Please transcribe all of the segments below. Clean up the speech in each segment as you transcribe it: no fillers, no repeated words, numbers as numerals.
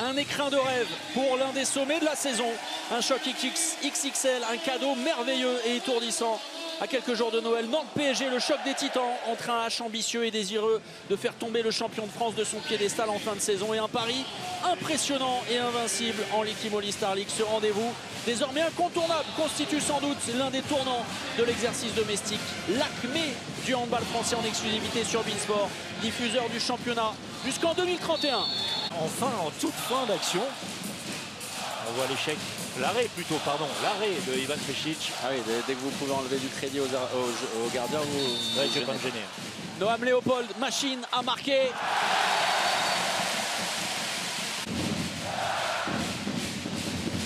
Un écrin de rêve pour l'un des sommets de la saison. Un choc XXL, un cadeau merveilleux et étourdissant. À quelques jours de Noël, Nantes PSG, le choc des titans entre un H ambitieux et désireux de faire tomber le champion de France de son piédestal en fin de saison et un pari impressionnant et invincible en Ligue Imoli Star League. Ce rendez-vous, désormais incontournable, constitue sans doute l'un des tournants de l'exercice domestique. L'acmé du handball français en exclusivité sur Beansport, diffuseur du championnat jusqu'en 2031. Enfin, en toute fin d'action, on voit l'échec, l'arrêt de Ivan Pešić. Ah oui, dès que vous pouvez enlever du crédit aux gardiens, vous... Ouais, je vais pas me gêner. Noam Léopold, machine à marquer.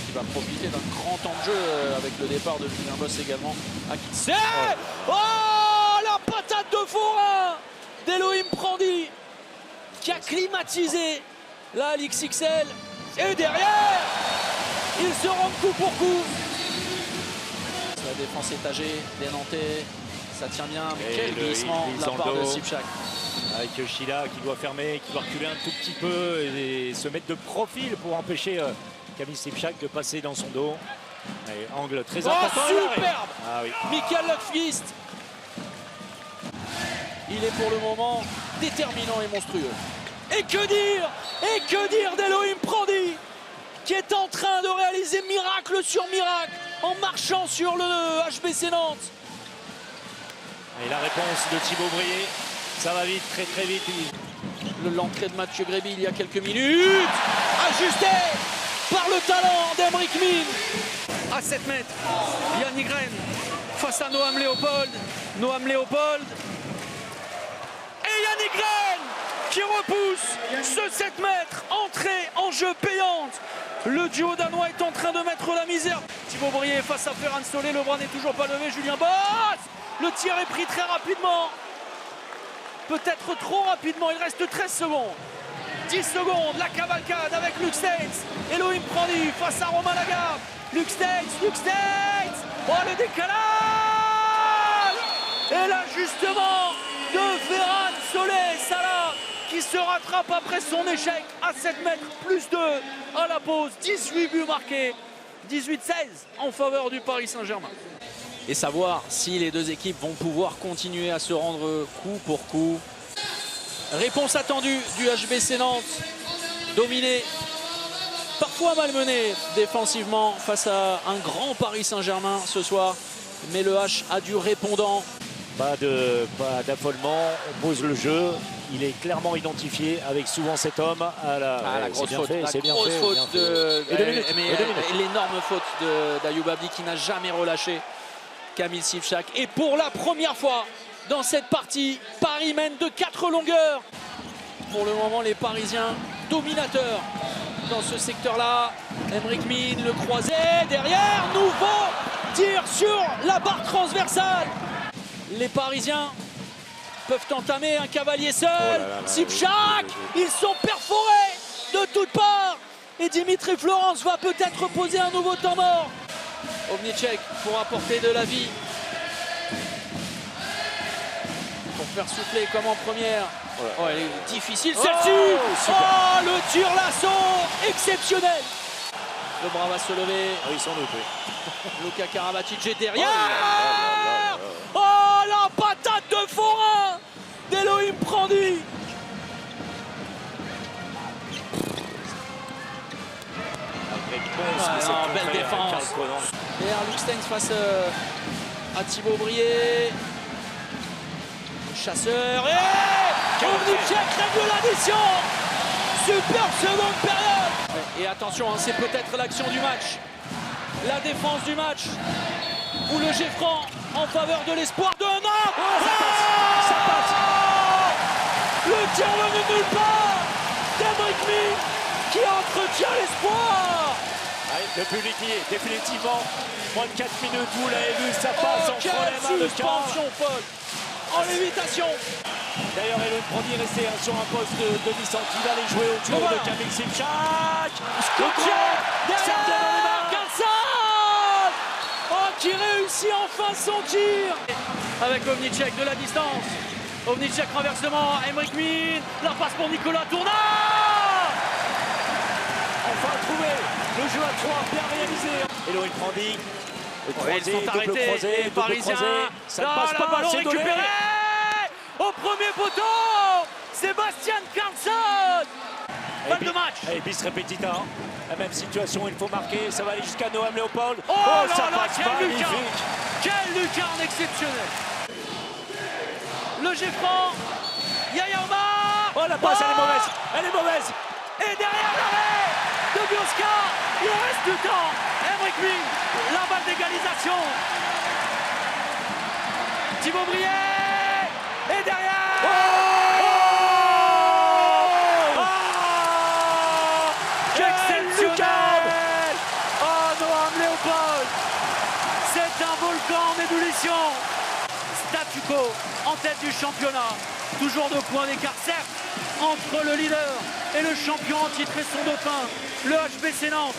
Il va profiter d'un grand temps de jeu avec le départ de Julien Boss également. Oh, la patate de forain d'Elohim Prandi qui a climatisé la l'XXL. Et derrière, il se rend coup pour coup. La défense étagée des Nantais, ça tient bien. Mais quel glissement de la part de Sipchak. Avec Sheila qui doit fermer, qui doit reculer un tout petit peu et se mettre de profil pour empêcher Camille Sipchak de passer dans son dos. Et angle très important. Superbe, ah, oui. Michael Lundqvist. Il est pour le moment déterminant et monstrueux. Et que dire d'Elohim Prandi qui est en train de réaliser miracle sur miracle en marchant sur le HBC Nantes. Et la réponse de Thibaut Brié, ça va vite, très très vite. L'entrée de Mathieu Gréby il y a quelques minutes, ajusté par le talent d'Emric Min. À 7 mètres, Yann Nygren face à Noam Léopold. Et Yann Nygren qui repousse ce 7 mètres, entrée en jeu payante. Le duo danois est en train de mettre la misère. Thibaut Brié face à Ferran Solé, le bras n'est toujours pas levé. Julien Boss, le tir est pris très rapidement. Peut-être trop rapidement, il reste 13 secondes. 10 secondes, la cavalcade avec Luc Steins. Elohim Prandi face à Romain Lagarde. Luc Steins, oh le décalage. Et l'ajustement de Ferran Solé, Salah, qui se rattrape après son échec à 7 mètres, plus 2 à la pause. 18 buts marqués, 18-16 en faveur du Paris Saint-Germain. Et savoir si les deux équipes vont pouvoir continuer à se rendre coup pour coup. Réponse attendue du HBC Nantes, dominé, parfois malmené défensivement face à un grand Paris Saint-Germain ce soir. Mais le H a du répondant. Pas d'affolement, on pose le jeu. Il est clairement identifié avec souvent cet homme à la grosse faute. L'énorme faute d'Ayoub Abdi qui n'a jamais relâché Camille Sipchak. Et pour la première fois dans cette partie, Paris mène de 4 longueurs. Pour le moment, les Parisiens dominateurs dans ce secteur-là. Emric Min, le croisé, derrière, nouveau tir sur la barre transversale. Les Parisiens peuvent entamer un cavalier seul. Sipchak, ils sont perforés de toutes parts. Et Dimitri Florence va peut-être poser un nouveau temps mort. Ovnicek pour apporter de la vie. Pour faire souffler comme en première. Oh, elle est difficile celle-ci. Oh, le tir lasso exceptionnel. Le bras va se lever. Ah oui, sans doute, oui. Luka Karabatic est derrière. Oh, la patate de forain d'Elohim Prandi. Belle défense. Derrière Luc Steins face à Thibaut Brié. Chasseur et Ovnicek règle l'addition. Super seconde période. Et attention, hein, c'est peut-être l'action du match. La défense du match. Ou le jet franc en faveur de l'espoir de Nantes. Ça passe. Le tir venu de nulle part d'Emric Min qui entretient l'espoir. Le public y est définitivement. Moins de 4 minutes, vous l'avez vu, ça passe entre les mains de suspension folle en lévitation. D'ailleurs, Elohim Prandi est resté sur un poste de demi-centre. Il va aller jouer autour de Camille Sipchak. Qui réussit enfin son tir avec Ovnicek de la distance. Ovnicek renversement, Emric Min, la passe pour Nicolas Tournat. jeu à 3, bien réalisé. Et Loïc Brandy, Ils sont arrêtés, les Parisiens. ça ne passe pas, ballon c'est donné. récupéré au premier poteau. Sébastien Karlsson. Balle de match. Et bis repetita, la même situation, il faut marquer, ça va aller jusqu'à Noam Léopold. Oh là ça là, passe quel lucarne. magnifique. Quel lucarne exceptionnel. Le jet franc. Yaya Omar. Oh, la passe, elle est mauvaise, elle est mauvaise. Et derrière l'arrêt de Bioska, il reste du temps. Emric Ming, la balle d'égalisation. Thibaut Briet. Et derrière. Exceptionnel. Oh, Noam Léopold. C'est un volcan en ébullition. Statu quo en tête du championnat. Toujours 2 points d'écart, certes, entre le leader et le champion en titre et son dauphin, le HBC Nantes.